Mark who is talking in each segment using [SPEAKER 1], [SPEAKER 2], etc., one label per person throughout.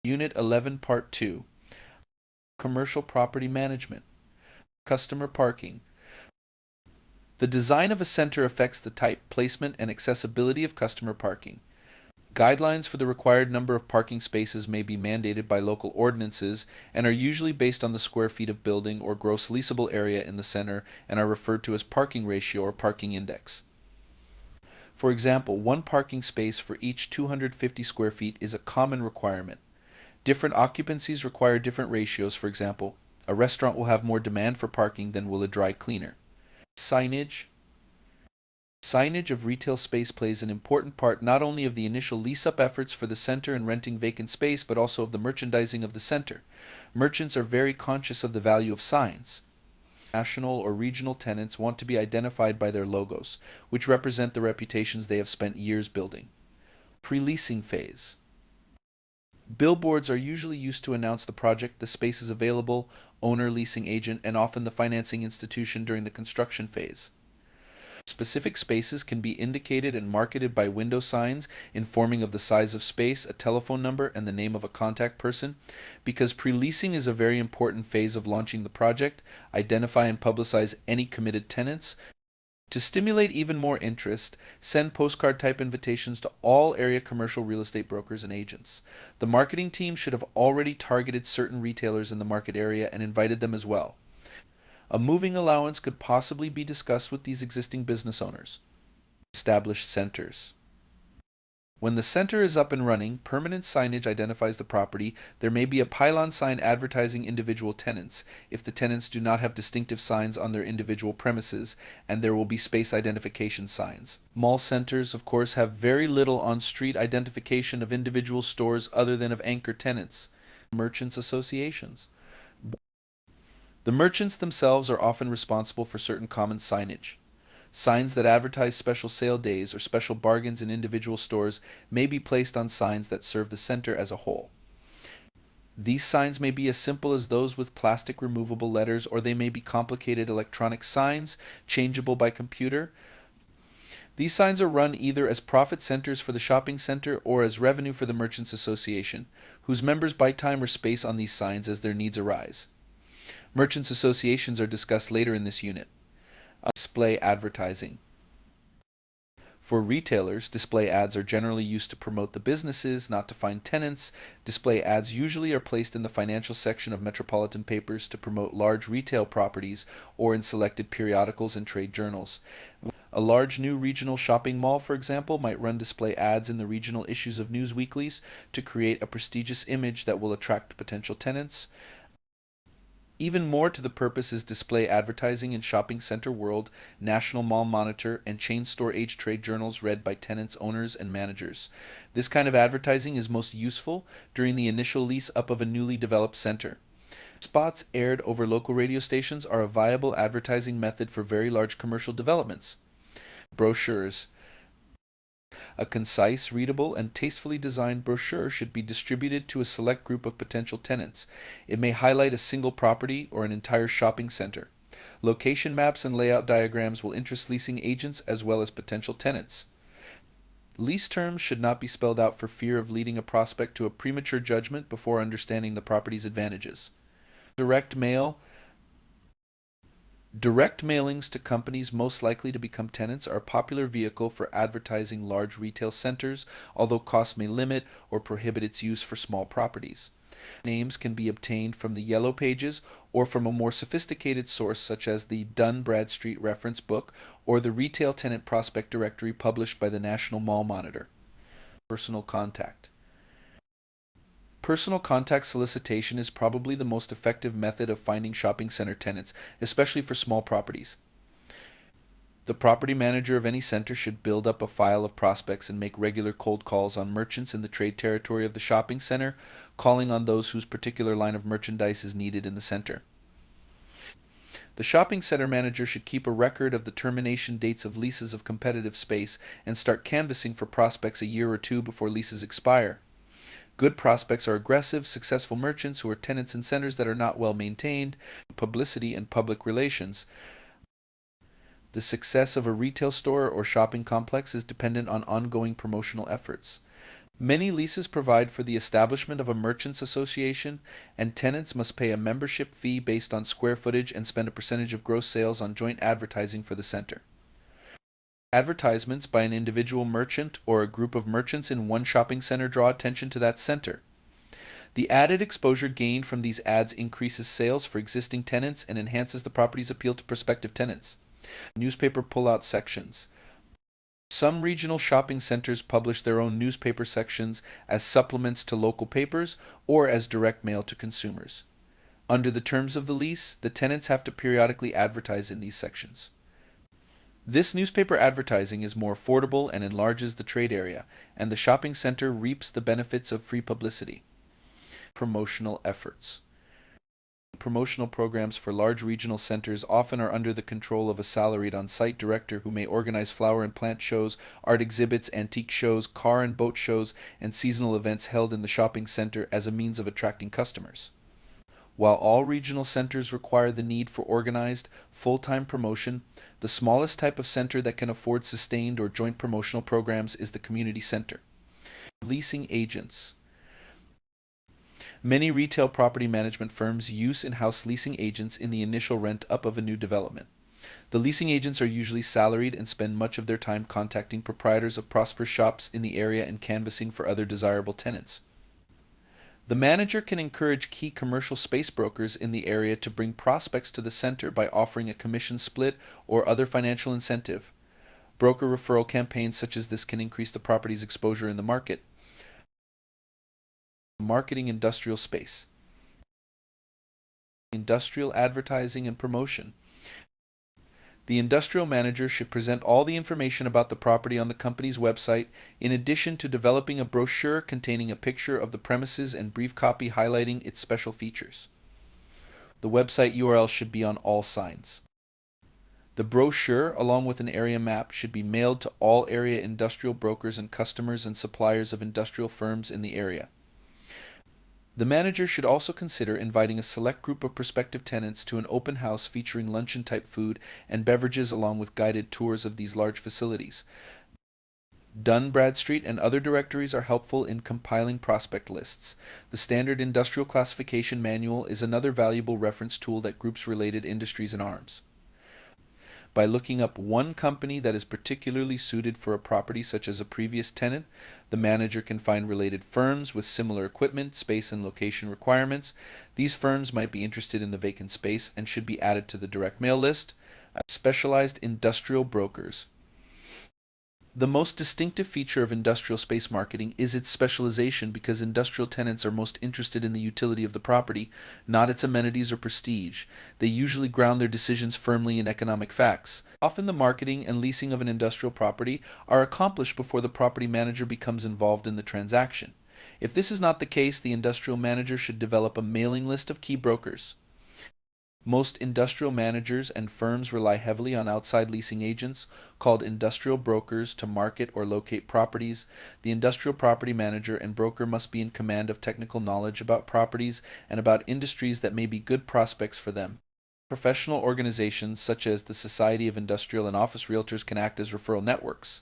[SPEAKER 1] Unit 11, Part 2. Commercial Property Management. Customer Parking. The design of a center affects the type, placement, and accessibility of customer parking. Guidelines for the required number of parking spaces may be mandated by local ordinances and are usually based on the square feet of building or gross leasable area in the center and are referred to as parking ratio or parking index. For example, one parking space for each 250 square feet is a common requirement. Different occupancies require different ratios. For example, a restaurant will have more demand for parking than will a dry cleaner. Signage. Signage of retail space plays an important part not only of the initial lease-up efforts for the center and renting vacant space, but also of the merchandising of the center. Merchants are very conscious of the value of signs. National or regional tenants want to be identified by their logos, which represent the reputations they have spent years building. Pre-leasing phase. Billboards are usually used to announce the project, the space is available, owner, leasing agent, and often the financing institution during the construction phase. Specific spaces can be indicated and marketed by window signs informing of the size of space, a telephone number, and the name of a contact person. Because pre-leasing is a very important phase of launching the project, identify and publicize any committed tenants. To stimulate even more interest, send postcard-type invitations to all area commercial real estate brokers and agents. The marketing team should have already targeted certain retailers in the market area and invited them as well. A moving allowance could possibly be discussed with these existing business owners. Establish centers. When the center is up and running, permanent signage identifies the property. There may be a pylon sign advertising individual tenants if the tenants do not have distinctive signs on their individual premises, and there will be space identification signs. Mall centers, of course, have very little on-street identification of individual stores other than of anchor tenants. Merchants associations. The merchants themselves are often responsible for certain common signage. Signs that advertise special sale days or special bargains in individual stores may be placed on signs that serve the center as a whole. These signs may be as simple as those with plastic removable letters, or they may be complicated electronic signs, changeable by computer. These signs are run either as profit centers for the shopping center or as revenue for the Merchants Association, whose members buy time or space on these signs as their needs arise. Merchants Associations are discussed later in this unit. Display advertising. For retailers, display ads are generally used to promote the businesses, not to find tenants. Display ads usually are placed in the financial section of metropolitan papers to promote large retail properties or in selected periodicals and trade journals. A large new regional shopping mall, for example, might run display ads in the regional issues of news weeklies to create a prestigious image that will attract potential tenants. Even more to the purpose is display advertising in shopping center world, National Mall Monitor, and chain store age trade journals read by tenants, owners, and managers. This kind of advertising is most useful during the initial lease up of a newly developed center. Spots aired over local radio stations are a viable advertising method for very large commercial developments. Brochures. A concise, readable, and tastefully designed brochure should be distributed to a select group of potential tenants. It may highlight a single property or an entire shopping center. Location maps and layout diagrams will interest leasing agents as well as potential tenants. Lease terms should not be spelled out for fear of leading a prospect to a premature judgment before understanding the property's advantages. Direct mail. Direct mailings to companies most likely to become tenants are a popular vehicle for advertising large retail centers, although costs may limit or prohibit its use for small properties. Names can be obtained from the Yellow Pages or from a more sophisticated source such as the Dun Bradstreet Reference Book or the Retail Tenant Prospect Directory published by the National Mall Monitor. Personal contact. Personal contact solicitation is probably the most effective method of finding shopping center tenants, especially for small properties. The property manager of any center should build up a file of prospects and make regular cold calls on merchants in the trade territory of the shopping center, calling on those whose particular line of merchandise is needed in the center. The shopping center manager should keep a record of the termination dates of leases of competitive space and start canvassing for prospects a year or two before leases expire. Good prospects are aggressive, successful merchants who are tenants in centers that are not well maintained. Publicity and public relations. The success of a retail store or shopping complex is dependent on ongoing promotional efforts. Many leases provide for the establishment of a merchants association, and tenants must pay a membership fee based on square footage and spend a percentage of gross sales on joint advertising for the center. Advertisements by an individual merchant or a group of merchants in one shopping center draw attention to that center. The added exposure gained from these ads increases sales for existing tenants and enhances the property's appeal to prospective tenants. Newspaper pullout sections. Some regional shopping centers publish their own newspaper sections as supplements to local papers or as direct mail to consumers. Under the terms of the lease, the tenants have to periodically advertise in these sections. This newspaper advertising is more affordable and enlarges the trade area, and the shopping center reaps the benefits of free publicity. Promotional efforts. Promotional programs for large regional centers often are under the control of a salaried on-site director who may organize flower and plant shows, art exhibits, antique shows, car and boat shows, and seasonal events held in the shopping center as a means of attracting customers. While all regional centers require the need for organized, full-time promotion, the smallest type of center that can afford sustained or joint promotional programs is the community center. Leasing agents. Many retail property management firms use in-house leasing agents in the initial rent-up of a new development. The leasing agents are usually salaried and spend much of their time contacting proprietors of prosperous shops in the area and canvassing for other desirable tenants. The manager can encourage key commercial space brokers in the area to bring prospects to the center by offering a commission split or other financial incentive. Broker referral campaigns such as this can increase the property's exposure in the market. Marketing industrial space. Industrial advertising and promotion. The industrial manager should present all the information about the property on the company's website, in addition to developing a brochure containing a picture of the premises and brief copy highlighting its special features. The website URL should be on all signs. The brochure, along with an area map, should be mailed to all area industrial brokers and customers and suppliers of industrial firms in the area. The manager should also consider inviting a select group of prospective tenants to an open house featuring luncheon-type food and beverages along with guided tours of these large facilities. Dun Bradstreet and other directories are helpful in compiling prospect lists. The Standard Industrial Classification Manual is another valuable reference tool that groups related industries and arms. By looking up one company that is particularly suited for a property such as a previous tenant, the manager can find related firms with similar equipment, space, and location requirements. These firms might be interested in the vacant space and should be added to the direct mail list. Specialized industrial brokers. The most distinctive feature of industrial space marketing is its specialization because industrial tenants are most interested in the utility of the property, not its amenities or prestige. They usually ground their decisions firmly in economic facts. Often the marketing and leasing of an industrial property are accomplished before the property manager becomes involved in the transaction. If this is not the case, the industrial manager should develop a mailing list of key brokers. Most industrial managers and firms rely heavily on outside leasing agents, called industrial brokers, to market or locate properties. The industrial property manager and broker must be in command of technical knowledge about properties and about industries that may be good prospects for them. Professional organizations such as the Society of Industrial and Office Realtors can act as referral networks.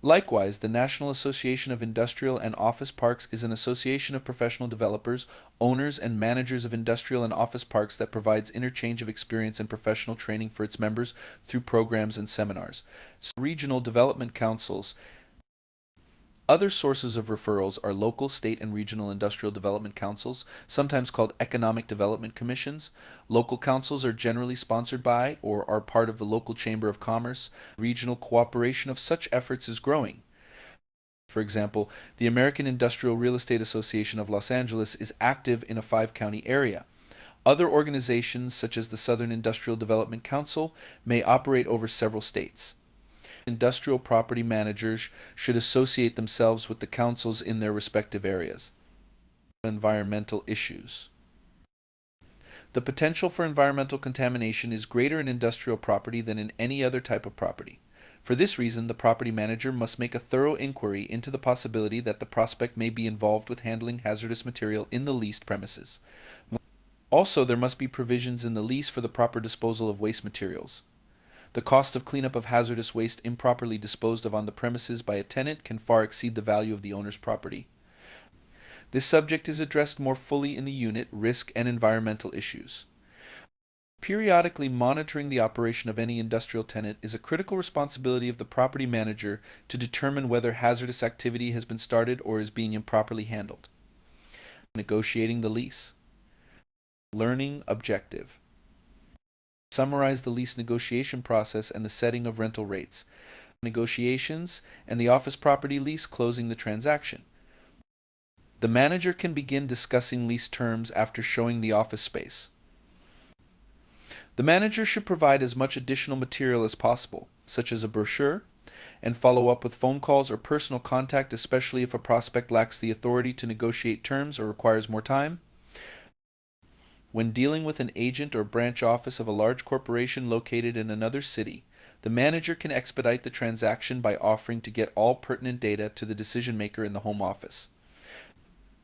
[SPEAKER 1] Likewise, the National Association of Industrial and Office Parks is an association of professional developers, owners, and managers of industrial and office parks that provides interchange of experience and professional training for its members through programs and seminars. Regional development councils. Other sources of referrals are local, state, and regional industrial development councils, sometimes called economic development commissions. Local councils are generally sponsored by or are part of the local chamber of commerce. Regional cooperation of such efforts is growing. For example, the American Industrial Real Estate Association of Los Angeles is active in a 5-county area. Other organizations, such as the Southern Industrial Development Council, may operate over several states. Industrial property managers should associate themselves with the councils in their respective areas. Environmental issues. The potential for environmental contamination is greater in industrial property than in any other type of property. For this reason, the property manager must make a thorough inquiry into the possibility that the prospect may be involved with handling hazardous material in the leased premises. Also, there must be provisions in the lease for the proper disposal of waste materials. The cost of cleanup of hazardous waste improperly disposed of on the premises by a tenant can far exceed the value of the owner's property. This subject is addressed more fully in the unit Risk and Environmental Issues. Periodically monitoring the operation of any industrial tenant is a critical responsibility of the property manager to determine whether hazardous activity has been started or is being improperly handled. Negotiating the lease. Learning objective. Summarize the lease negotiation process and the setting of rental rates. Negotiations and the office property lease closing the transaction. The manager can begin discussing lease terms after showing the office space. The manager should provide as much additional material as possible, such as a brochure, and follow up with phone calls or personal contact, especially if a prospect lacks the authority to negotiate terms or requires more time. When dealing with an agent or branch office of a large corporation located in another city, the manager can expedite the transaction by offering to get all pertinent data to the decision maker in the home office.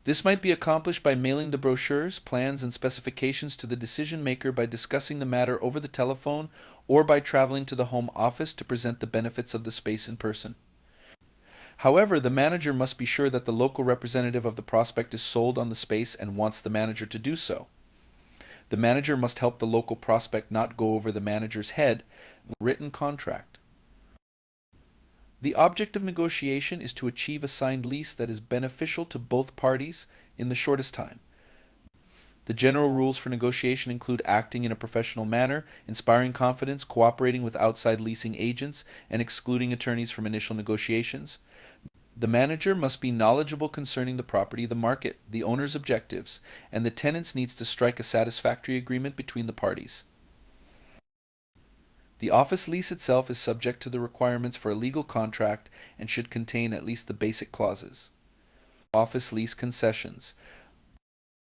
[SPEAKER 1] This might be accomplished by mailing the brochures, plans, and specifications to the decision maker by discussing the matter over the telephone or by traveling to the home office to present the benefits of the space in person. However, the manager must be sure that the local representative of the prospect is sold on the space and wants the manager to do so. The manager must help the local prospect not go over the manager's head. Written contract. The object of negotiation is to achieve a signed lease that is beneficial to both parties in the shortest time. The general rules for negotiation include acting in a professional manner, inspiring confidence, cooperating with outside leasing agents, and excluding attorneys from initial negotiations. The manager must be knowledgeable concerning the property, the market, the owner's objectives, and the tenants needs to strike a satisfactory agreement between the parties. The office lease itself is subject to the requirements for a legal contract and should contain at least the basic clauses. Office lease concessions.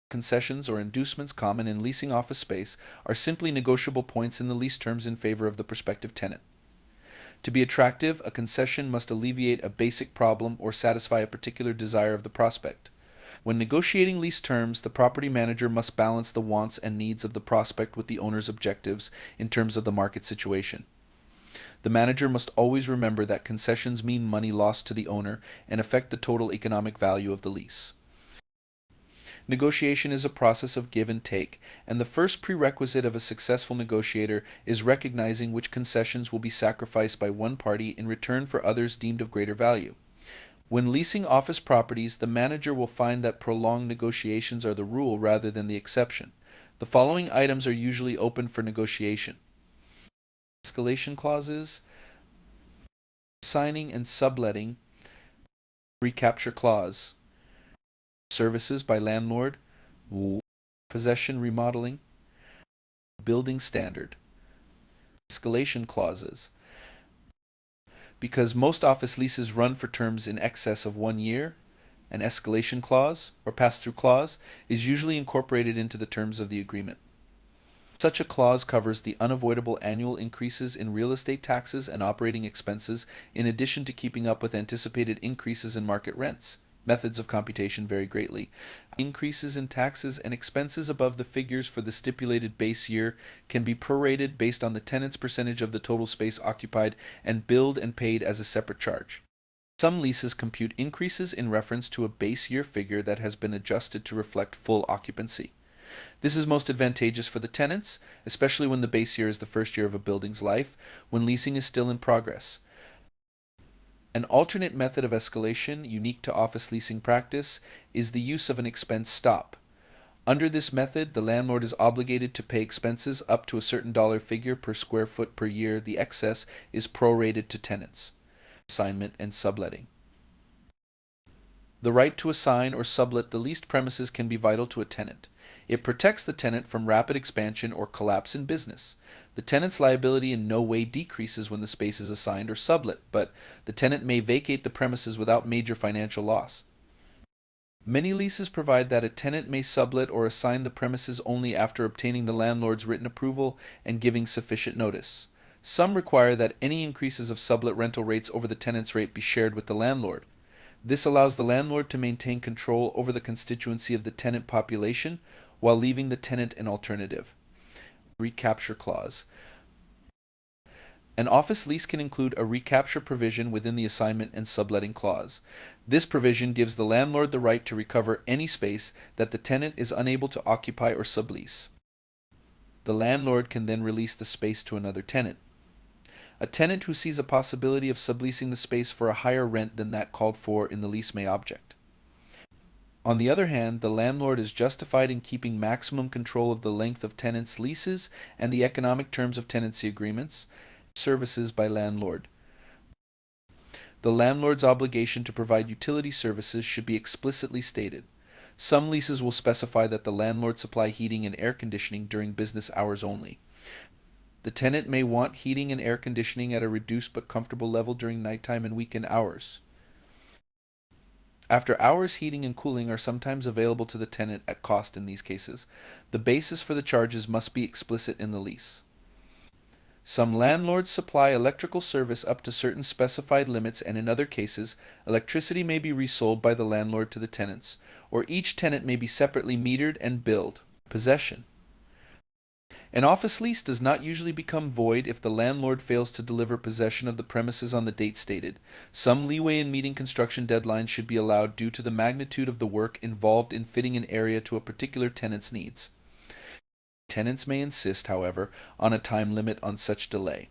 [SPEAKER 1] Concessions or inducements common in leasing office space are simply negotiable points in the lease terms in favor of the prospective tenant. To be attractive, a concession must alleviate a basic problem or satisfy a particular desire of the prospect. When negotiating lease terms, the property manager must balance the wants and needs of the prospect with the owner's objectives in terms of the market situation. The manager must always remember that concessions mean money lost to the owner and affect the total economic value of the lease. Negotiation is a process of give and take, and the first prerequisite of a successful negotiator is recognizing which concessions will be sacrificed by one party in return for others deemed of greater value. When leasing office properties, the manager will find that prolonged negotiations are the rule rather than the exception. The following items are usually open for negotiation: escalation clauses, signing and subletting, recapture clause, services by landlord, possession remodeling, building standard. Escalation clauses. Because most office leases run for terms in excess of 1 year, an escalation clause, or pass-through clause, is usually incorporated into the terms of the agreement. Such a clause covers the unavoidable annual increases in real estate taxes and operating expenses, in addition to keeping up with anticipated increases in market rents. Methods of computation vary greatly. Increases in taxes and expenses above the figures for the stipulated base year can be prorated based on the tenant's percentage of the total space occupied and billed and paid as a separate charge. Some leases compute increases in reference to a base year figure that has been adjusted to reflect full occupancy. This is most advantageous for the tenants, especially when the base year is the first year of a building's life, when leasing is still in progress. An alternate method of escalation, unique to office leasing practice, is the use of an expense stop. Under this method, the landlord is obligated to pay expenses up to a certain dollar figure per square foot per year. The excess is prorated to tenants. Assignment and subletting. The right to assign or sublet the leased premises can be vital to a tenant. It protects the tenant from rapid expansion or collapse in business. The tenant's liability in no way decreases when the space is assigned or sublet, but the tenant may vacate the premises without major financial loss. Many leases provide that a tenant may sublet or assign the premises only after obtaining the landlord's written approval and giving sufficient notice. Some require that any increases of sublet rental rates over the tenant's rate be shared with the landlord. This allows the landlord to maintain control over the constituency of the tenant population while leaving the tenant an alternative. Recapture clause. An office lease can include a recapture provision within the assignment and subletting clause. This provision gives the landlord the right to recover any space that the tenant is unable to occupy or sublease. The landlord can then release the space to another tenant. A tenant who sees a possibility of subleasing the space for a higher rent than that called for in the lease may object. On the other hand, the landlord is justified in keeping maximum control of the length of tenants' leases and the economic terms of tenancy agreements. Services by landlord. The landlord's obligation to provide utility services should be explicitly stated. Some leases will specify that the landlord supply heating and air conditioning during business hours only. The tenant may want heating and air conditioning at a reduced but comfortable level during nighttime and weekend hours. After hours, heating and cooling are sometimes available to the tenant at cost in these cases. The basis for the charges must be explicit in the lease. Some landlords supply electrical service up to certain specified limits, and in other cases, electricity may be resold by the landlord to the tenants, or each tenant may be separately metered and billed. Possession. An office lease does not usually become void if the landlord fails to deliver possession of the premises on the date stated. Some leeway in meeting construction deadlines should be allowed due to the magnitude of the work involved in fitting an area to a particular tenant's needs. Tenants may insist, however, on a time limit on such delay.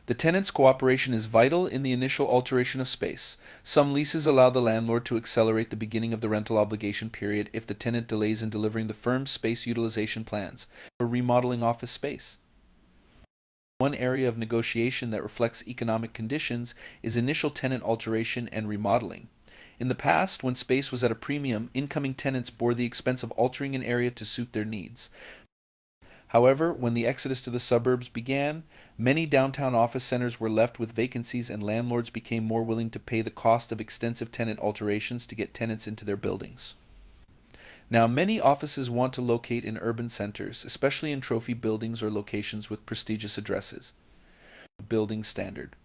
[SPEAKER 1] The tenant's cooperation is vital in the initial alteration of space. Some leases allow the landlord to accelerate the beginning of the rental obligation period if the tenant delays in delivering the firm's space utilization plans for remodeling office space. One area of negotiation that reflects economic conditions is initial tenant alteration and remodeling. In the past, when space was at a premium, incoming tenants bore the expense of altering an area to suit their needs. However, when the exodus to the suburbs began, many downtown office centers were left with vacancies, and landlords became more willing to pay the cost of extensive tenant alterations to get tenants into their buildings. Now, many offices want to locate in urban centers, especially in trophy buildings or locations with prestigious addresses. Building standard.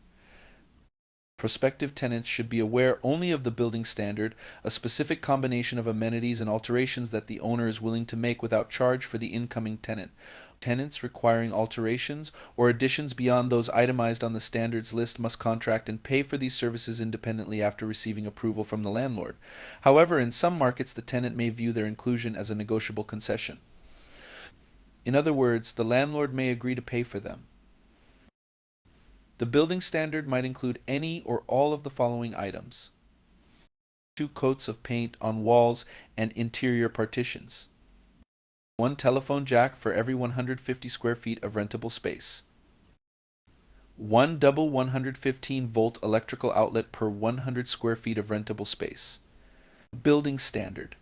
[SPEAKER 1] Prospective tenants should be aware only of the building standard, a specific combination of amenities and alterations that the owner is willing to make without charge for the incoming tenant. Tenants requiring alterations or additions beyond those itemized on the standards list must contract and pay for these services independently after receiving approval from the landlord. However, in some markets, the tenant may view their inclusion as a negotiable concession. In other words, the landlord may agree to pay for them. The building standard might include any or all of the following items: 2 coats of paint on walls and interior partitions, 1 telephone jack for every 150 square feet of rentable space, 1 double 115-volt electrical outlet per 100 square feet of rentable space. Building standard: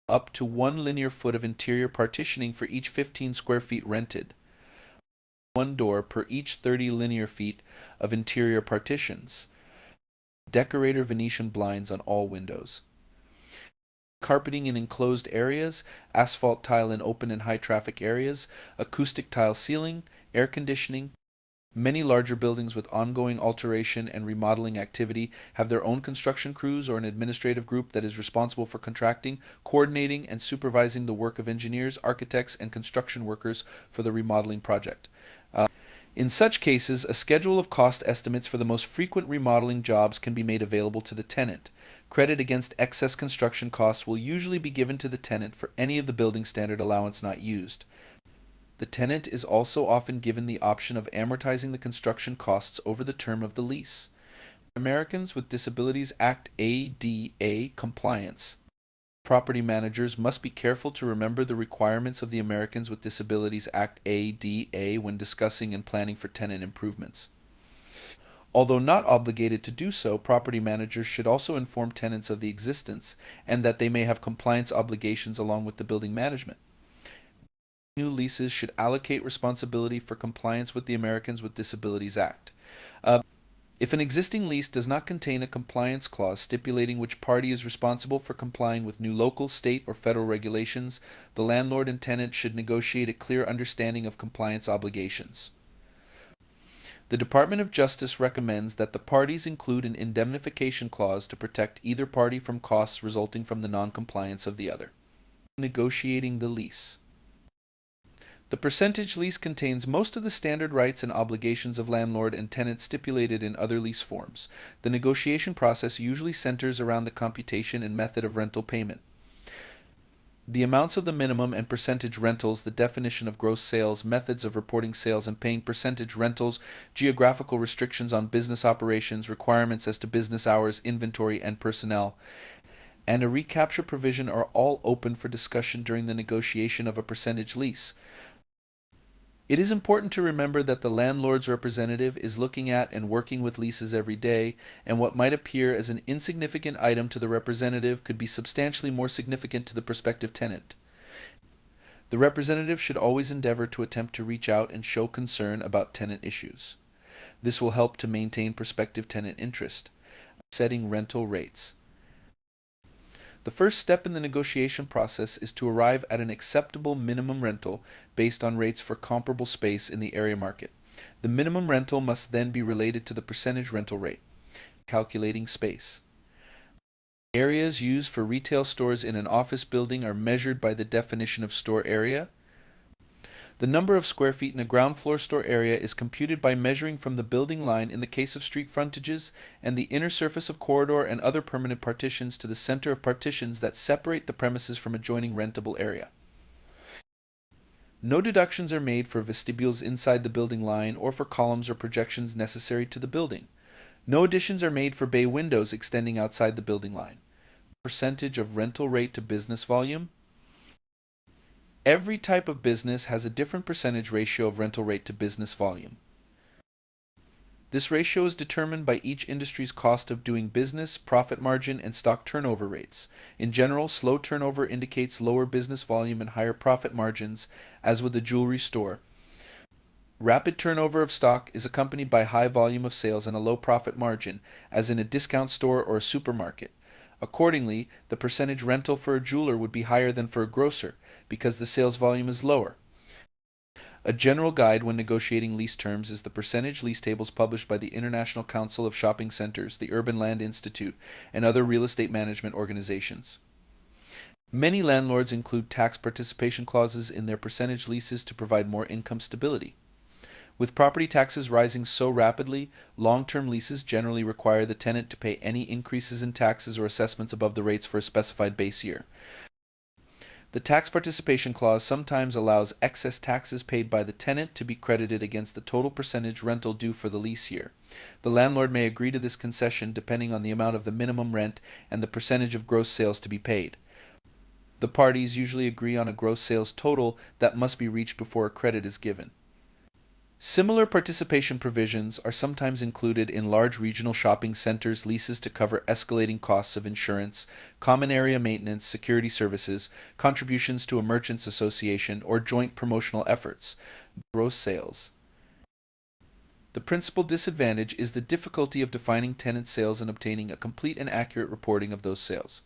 [SPEAKER 1] up to 1 linear foot of interior partitioning for each 15 square feet rented. 1 door per each 30 linear feet of interior partitions. Decorator Venetian blinds on all windows. Carpeting in enclosed areas, asphalt tile in open and high traffic areas, acoustic tile ceiling, air conditioning. Many larger buildings with ongoing alteration and remodeling activity have their own construction crews or an administrative group that is responsible for contracting, coordinating, and supervising the work of engineers, architects, and construction workers for the remodeling project. In such cases, a schedule of cost estimates for the most frequent remodeling jobs can be made available to the tenant. Credit against excess construction costs will usually be given to the tenant for any of the building standard allowance not used. The tenant is also often given the option of amortizing the construction costs over the term of the lease. Americans with Disabilities Act ADA compliance. Property managers must be careful to remember the requirements of the Americans with Disabilities Act ADA when discussing and planning for tenant improvements. Although not obligated to do so, property managers should also inform tenants of the existence and that they may have compliance obligations along with the building management. New leases should allocate responsibility for compliance with the Americans with Disabilities Act. If an existing lease does not contain a compliance clause stipulating which party is responsible for complying with new local, state, or federal regulations, the landlord and tenant should negotiate a clear understanding of compliance obligations. The Department of Justice recommends that the parties include an indemnification clause to protect either party from costs resulting from the non-compliance of the other. Negotiating the lease. The percentage lease contains most of the standard rights and obligations of landlord and tenant stipulated in other lease forms. The negotiation process usually centers around the computation and method of rental payment. The amounts of the minimum and percentage rentals, the definition of gross sales, methods of reporting sales and paying percentage rentals, geographical restrictions on business operations, requirements as to business hours, inventory, and personnel, and a recapture provision are all open for discussion during the negotiation of a percentage lease. It is important to remember that the landlord's representative is looking at and working with leases every day, and what might appear as an insignificant item to the representative could be substantially more significant to the prospective tenant. The representative should always endeavor to attempt to reach out and show concern about tenant issues. This will help to maintain prospective tenant interest. Setting rental rates. The first step in the negotiation process is to arrive at an acceptable minimum rental based on rates for comparable space in the area market. The minimum rental must then be related to the percentage rental rate. Calculating space. Areas used for retail stores in an office building are measured by the definition of store area. The number of square feet in a ground floor store area is computed by measuring from the building line in the case of street frontages and the inner surface of corridor and other permanent partitions to the center of partitions that separate the premises from adjoining rentable area. No deductions are made for vestibules inside the building line or for columns or projections necessary to the building. No additions are made for bay windows extending outside the building line. Percentage of rental rate to business volume. Every type of business has a different percentage ratio of rental rate to business volume. This ratio is determined by each industry's cost of doing business, profit margin, and stock turnover rates. In general, slow turnover indicates lower business volume and higher profit margins, as with a jewelry store. Rapid turnover of stock is accompanied by high volume of sales and a low profit margin, as in a discount store or a supermarket. Accordingly, the percentage rental for a jeweler would be higher than for a grocer, because the sales volume is lower. A general guide when negotiating lease terms is the percentage lease tables published by the International Council of Shopping Centers, the Urban Land Institute, and other real estate management organizations. Many landlords include tax participation clauses in their percentage leases to provide more income stability. With property taxes rising so rapidly, long-term leases generally require the tenant to pay any increases in taxes or assessments above the rates for a specified base year. The tax participation clause sometimes allows excess taxes paid by the tenant to be credited against the total percentage rental due for the lease year. The landlord may agree to this concession depending on the amount of the minimum rent and the percentage of gross sales to be paid. The parties usually agree on a gross sales total that must be reached before a credit is given. Similar participation provisions are sometimes included in large regional shopping centers' leases to cover escalating costs of insurance, common area maintenance, security services, contributions to a merchants association, or joint promotional efforts. Gross sales. The principal disadvantage is the difficulty of defining tenant sales and obtaining a complete and accurate reporting of those sales.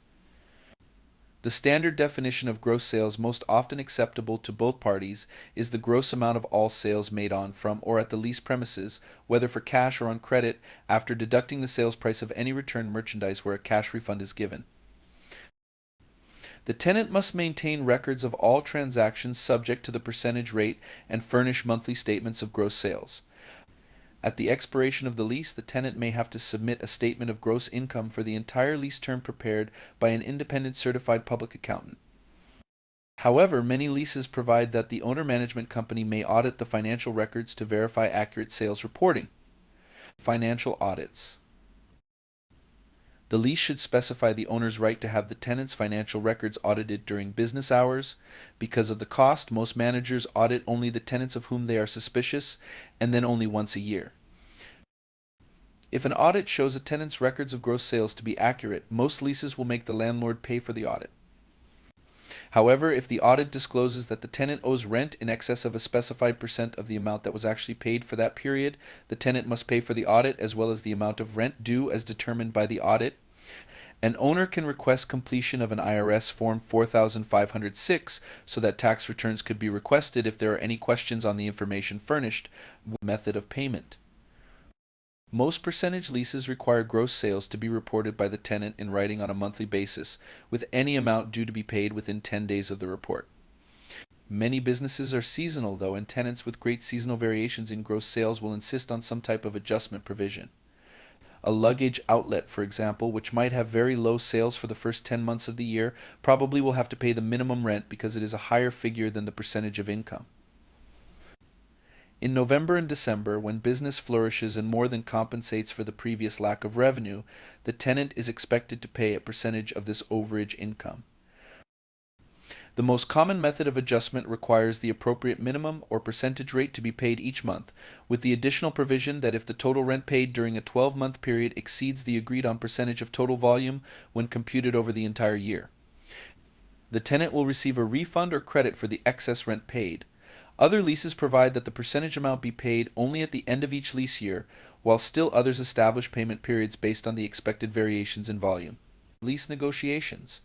[SPEAKER 1] The standard definition of gross sales most often acceptable to both parties is the gross amount of all sales made on, from, or at the leased premises, whether for cash or on credit, after deducting the sales price of any returned merchandise where a cash refund is given. The tenant must maintain records of all transactions subject to the percentage rate and furnish monthly statements of gross sales. At the expiration of the lease, the tenant may have to submit a statement of gross income for the entire lease term prepared by an independent certified public accountant. However, many leases provide that the owner management company may audit the financial records to verify accurate sales reporting. Financial audits. The lease should specify the owner's right to have the tenant's financial records audited during business hours. Because of the cost, most managers audit only the tenants of whom they are suspicious, and then only once a year. If an audit shows a tenant's records of gross sales to be accurate, most leases will make the landlord pay for the audit. However, if the audit discloses that the tenant owes rent in excess of a specified percent of the amount that was actually paid for that period, the tenant must pay for the audit as well as the amount of rent due as determined by the audit. An owner can request completion of an IRS Form 4506 so that tax returns could be requested if there are any questions on the information furnished. Method of payment. Most percentage leases require gross sales to be reported by the tenant in writing on a monthly basis, with any amount due to be paid within 10 days of the report. Many businesses are seasonal, though, and tenants with great seasonal variations in gross sales will insist on some type of adjustment provision. A luggage outlet, for example, which might have very low sales for the first 10 months of the year, probably will have to pay the minimum rent because it is a higher figure than the percentage of income. In November and December, when business flourishes and more than compensates for the previous lack of revenue, the tenant is expected to pay a percentage of this overage income. The most common method of adjustment requires the appropriate minimum or percentage rate to be paid each month, with the additional provision that if the total rent paid during a 12-month period exceeds the agreed-on percentage of total volume when computed over the entire year, the tenant will receive a refund or credit for the excess rent paid. Other leases provide that the percentage amount be paid only at the end of each lease year, while still others establish payment periods based on the expected variations in volume. Lease negotiations.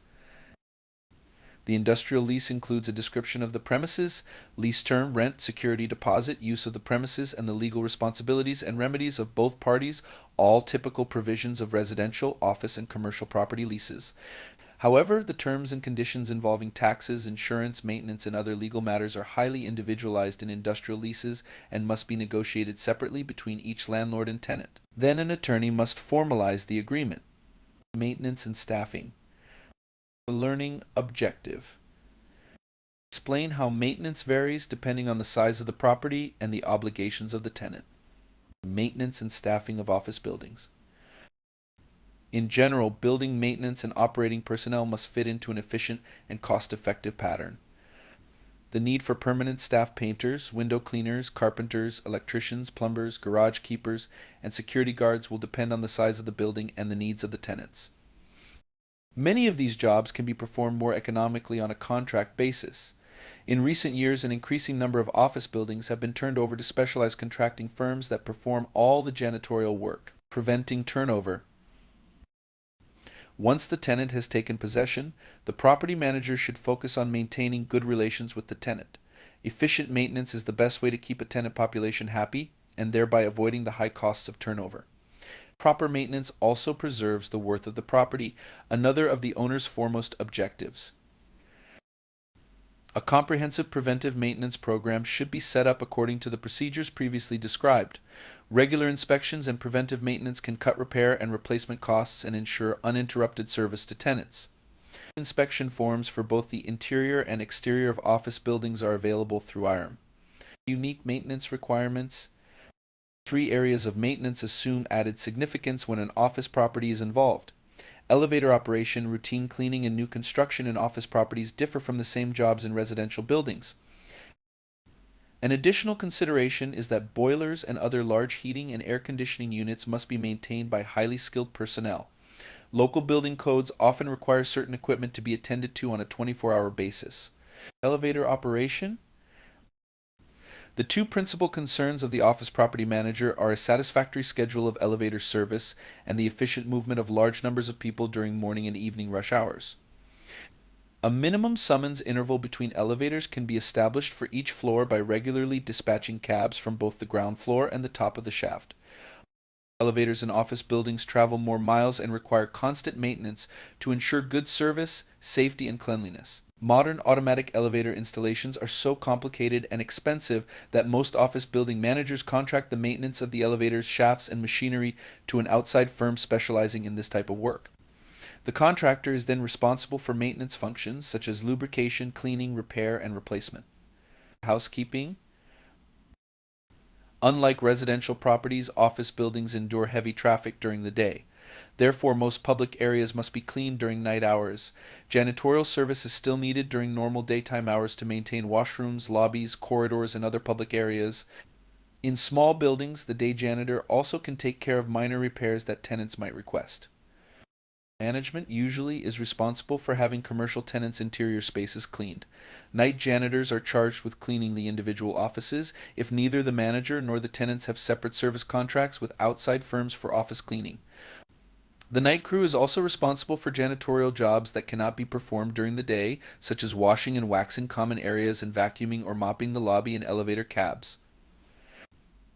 [SPEAKER 1] The industrial lease includes a description of the premises, lease term, rent, security deposit, use of the premises, and the legal responsibilities and remedies of both parties, all typical provisions of residential, office, and commercial property leases. However, the terms and conditions involving taxes, insurance, maintenance, and other legal matters are highly individualized in industrial leases and must be negotiated separately between each landlord and tenant. Then an attorney must formalize the agreement. Maintenance and staffing. Learning objective. Explain how maintenance varies depending on the size of the property and the obligations of the tenant. Maintenance and staffing of office buildings. In general, building maintenance and operating personnel must fit into an efficient and cost-effective pattern. The need for permanent staff painters, window cleaners, carpenters, electricians, plumbers, garage keepers, and security guards will depend on the size of the building and the needs of the tenants. Many of these jobs can be performed more economically on a contract basis. In recent years, an increasing number of office buildings have been turned over to specialized contracting firms that perform all the janitorial work, preventing turnover. Once the tenant has taken possession, the property manager should focus on maintaining good relations with the tenant. Efficient maintenance is the best way to keep a tenant population happy and thereby avoiding the high costs of turnover. Proper maintenance also preserves the worth of the property, another of the owner's foremost objectives. A comprehensive preventive maintenance program should be set up according to the procedures previously described. Regular inspections and preventive maintenance can cut repair and replacement costs and ensure uninterrupted service to tenants. Inspection forms for both the interior and exterior of office buildings are available through IRM. Unique maintenance requirements. 3 areas of maintenance assume added significance when an office property is involved. Elevator operation, routine cleaning, and new construction in office properties differ from the same jobs in residential buildings. An additional consideration is that boilers and other large heating and air conditioning units must be maintained by highly skilled personnel. Local building codes often require certain equipment to be attended to on a 24-hour basis. Elevator operation. The 2 principal concerns of the office property manager are a satisfactory schedule of elevator service and the efficient movement of large numbers of people during morning and evening rush hours. A minimum summons interval between elevators can be established for each floor by regularly dispatching cabs from both the ground floor and the top of the shaft. Elevators in office buildings travel more miles and require constant maintenance to ensure good service, safety, and cleanliness. Modern automatic elevator installations are so complicated and expensive that most office building managers contract the maintenance of the elevators, shafts, and machinery to an outside firm specializing in this type of work. The contractor is then responsible for maintenance functions such as lubrication, cleaning, repair, and replacement. Housekeeping. Unlike residential properties, office buildings endure heavy traffic during the day. Therefore, most public areas must be cleaned during night hours. Janitorial service is still needed during normal daytime hours to maintain washrooms, lobbies, corridors, and other public areas. In small buildings, the day janitor also can take care of minor repairs that tenants might request. Management usually is responsible for having commercial tenants' interior spaces cleaned. Night janitors are charged with cleaning the individual offices if neither the manager nor the tenants have separate service contracts with outside firms for office cleaning. The night crew is also responsible for janitorial jobs that cannot be performed during the day, such as washing and waxing common areas and vacuuming or mopping the lobby and elevator cabs.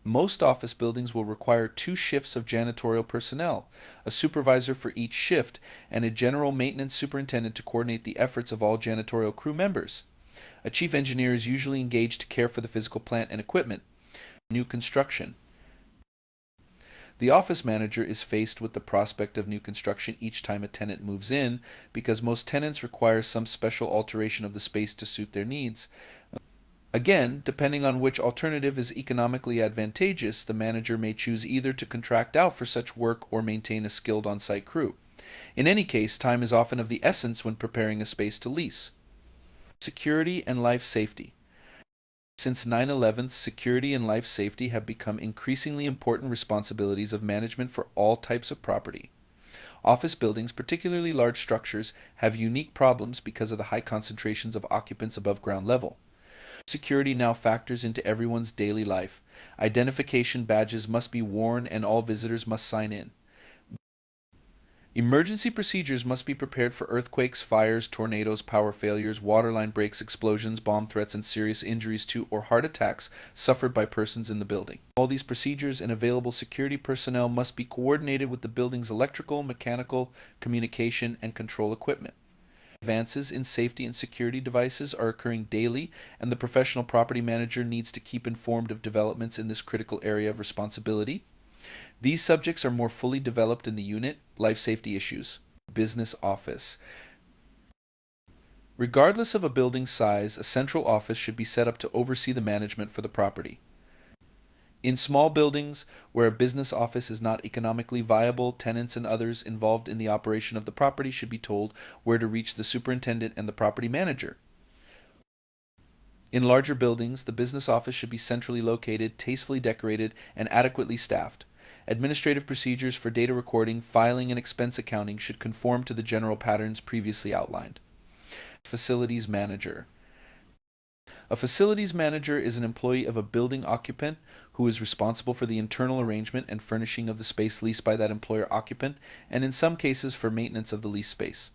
[SPEAKER 1] Most office buildings will require 2 shifts of janitorial personnel, a supervisor for each shift, and a general maintenance superintendent to coordinate the efforts of all janitorial crew members. A chief engineer is usually engaged to care for the physical plant and equipment. New construction. The office manager is faced with the prospect of new construction each time a tenant moves in, because most tenants require some special alteration of the space to suit their needs. Again, depending on which alternative is economically advantageous, the manager may choose either to contract out for such work or maintain a skilled on-site crew. In any case, time is often of the essence when preparing a space to lease. Security and life safety. Since 9/11, security and life safety have become increasingly important responsibilities of management for all types of property. Office buildings, particularly large structures, have unique problems because of the high concentrations of occupants above ground level. Security now factors into everyone's daily life. Identification badges must be worn and all visitors must sign in. Emergency procedures must be prepared for earthquakes, fires, tornadoes, power failures, waterline breaks, explosions, bomb threats, and serious injuries to or heart attacks suffered by persons in the building. All these procedures and available security personnel must be coordinated with the building's electrical, mechanical, communication, and control equipment. Advances in safety and security devices are occurring daily, and the professional property manager needs to keep informed of developments in this critical area of responsibility. These subjects are more fully developed in the unit, Life Safety Issues, Business Office. Regardless of a building's size, a central office should be set up to oversee the management for the property. In small buildings, where a business office is not economically viable, tenants and others involved in the operation of the property should be told where to reach the superintendent and the property manager. In larger buildings, the business office should be centrally located, tastefully decorated, and adequately staffed. Administrative procedures for data recording, filing, and expense accounting should conform to the general patterns previously outlined. Facilities manager. A facilities manager is an employee of a building occupant who is responsible for the internal arrangement and furnishing of the space leased by that employer occupant, and in some cases for maintenance of the leased space.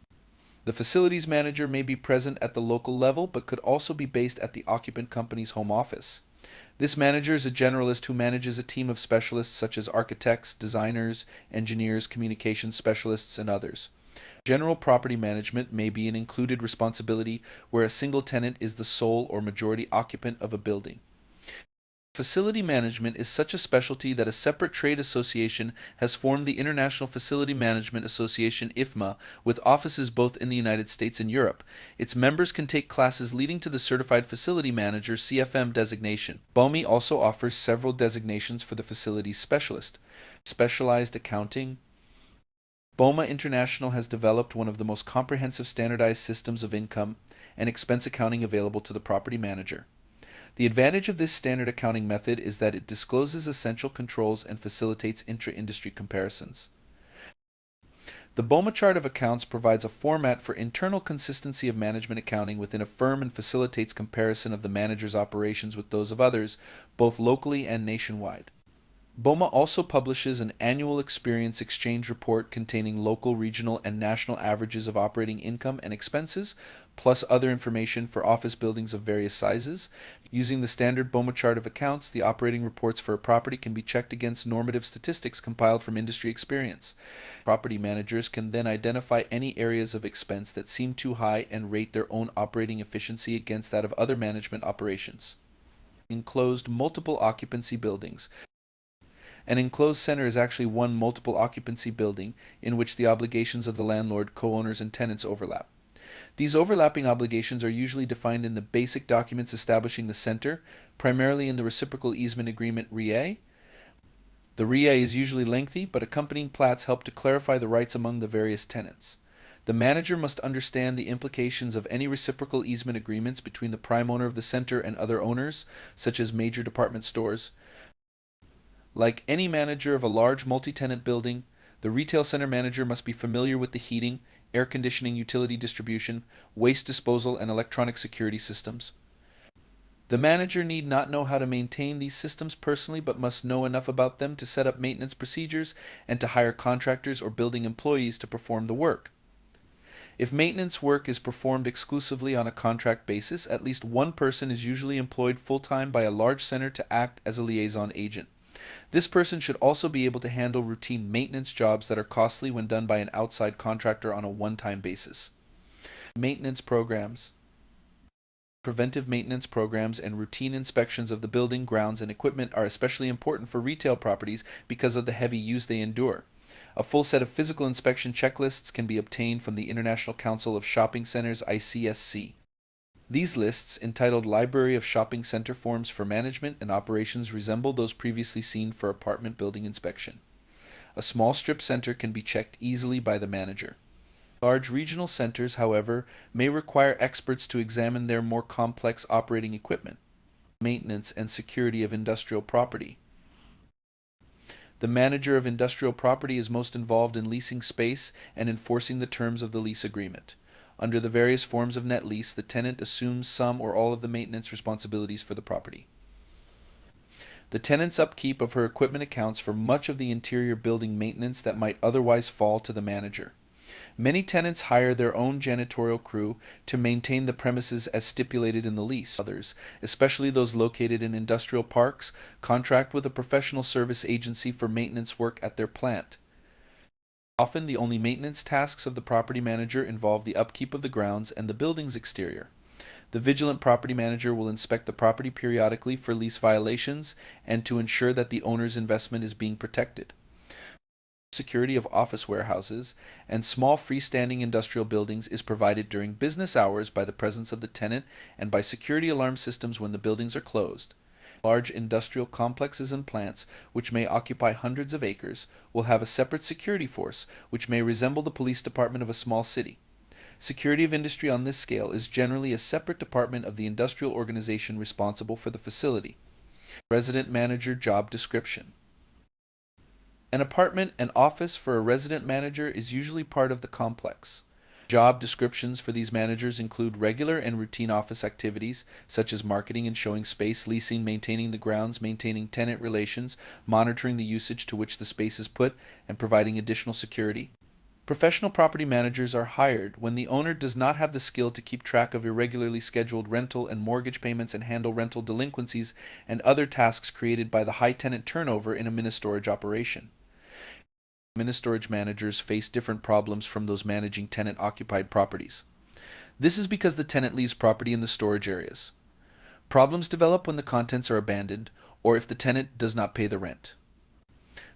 [SPEAKER 1] The facilities manager may be present at the local level, but could also be based at the occupant company's home office. This manager is a generalist who manages a team of specialists such as architects, designers, engineers, communications specialists, and others. General property management may be an included responsibility where a single tenant is the sole or majority occupant of a building. Facility management is such a specialty that a separate trade association has formed the International Facility Management Association IFMA, with offices both in the United States and Europe. Its members can take classes leading to the Certified Facility Manager CFM designation. BOMI also offers several designations for the facilities specialist. Specialized accounting. BOMA International has developed one of the most comprehensive standardized systems of income and expense accounting available to the property manager. The advantage of this standard accounting method is that it discloses essential controls and facilitates intra-industry comparisons. The BOMA chart of accounts provides a format for internal consistency of management accounting within a firm and facilitates comparison of the manager's operations with those of others, both locally and nationwide. BOMA also publishes an annual experience exchange report containing local, regional, and national averages of operating income and expenses, plus other information for office buildings of various sizes. Using the standard BOMA chart of accounts, the operating reports for a property can be checked against normative statistics compiled from industry experience. Property managers can then identify any areas of expense that seem too high and rate their own operating efficiency against that of other management operations. Enclosed multiple occupancy buildings. An enclosed center is actually one multiple occupancy building in which the obligations of the landlord, co-owners, and tenants overlap. These overlapping obligations are usually defined in the basic documents establishing the center, primarily in the Reciprocal Easement Agreement REA. The REA is usually lengthy, but accompanying plats help to clarify the rights among the various tenants. The manager must understand the implications of any reciprocal easement agreements between the prime owner of the center and other owners, such as major department stores. Like any manager of a large multi-tenant building, the retail center manager must be familiar with the heating, air conditioning, utility distribution, waste disposal, and electronic security systems. The manager need not know how to maintain these systems personally, but must know enough about them to set up maintenance procedures and to hire contractors or building employees to perform the work. If maintenance work is performed exclusively on a contract basis, at least one person is usually employed full-time by a large center to act as a liaison agent. This person should also be able to handle routine maintenance jobs that are costly when done by an outside contractor on a one-time basis. Maintenance programs. Preventive maintenance programs and routine inspections of the building, grounds, and equipment are especially important for retail properties because of the heavy use they endure. A full set of physical inspection checklists can be obtained from the International Council of Shopping Centers, ICSC. These lists, entitled Library of Shopping Center Forms for Management and Operations, resemble those previously seen for apartment building inspection. A small strip center can be checked easily by the manager. Large regional centers, however, may require experts to examine their more complex operating equipment, maintenance, and security of industrial property. The manager of industrial property is most involved in leasing space and enforcing the terms of the lease agreement. Under the various forms of net lease, the tenant assumes some or all of the maintenance responsibilities for the property. The tenant's upkeep of her equipment accounts for much of the interior building maintenance that might otherwise fall to the manager. Many tenants hire their own janitorial crew to maintain the premises as stipulated in the lease. Others, especially those located in industrial parks, contract with a professional service agency for maintenance work at their plant. Often the only maintenance tasks of the property manager involve the upkeep of the grounds and the building's exterior. The vigilant property manager will inspect the property periodically for lease violations and to ensure that the owner's investment is being protected. Security of office warehouses and small freestanding industrial buildings is provided during business hours by the presence of the tenant and by security alarm systems when the buildings are closed. Large industrial complexes and plants, which may occupy hundreds of acres, will have a separate security force, which may resemble the police department of a small city. Security of industry on this scale is generally a separate department of the industrial organization responsible for the facility. Resident manager job description. An apartment and office for a resident manager is usually part of the complex. Job descriptions for these managers include regular and routine office activities, such as marketing and showing space, leasing, maintaining the grounds, maintaining tenant relations, monitoring the usage to which the space is put, and providing additional security. Professional property managers are hired when the owner does not have the skill to keep track of irregularly scheduled rental and mortgage payments and handle rental delinquencies and other tasks created by the high tenant turnover in a mini-storage operation. Mini-storage managers face different problems from those managing tenant-occupied properties. This is because the tenant leaves property in the storage areas. Problems develop when the contents are abandoned or if the tenant does not pay the rent.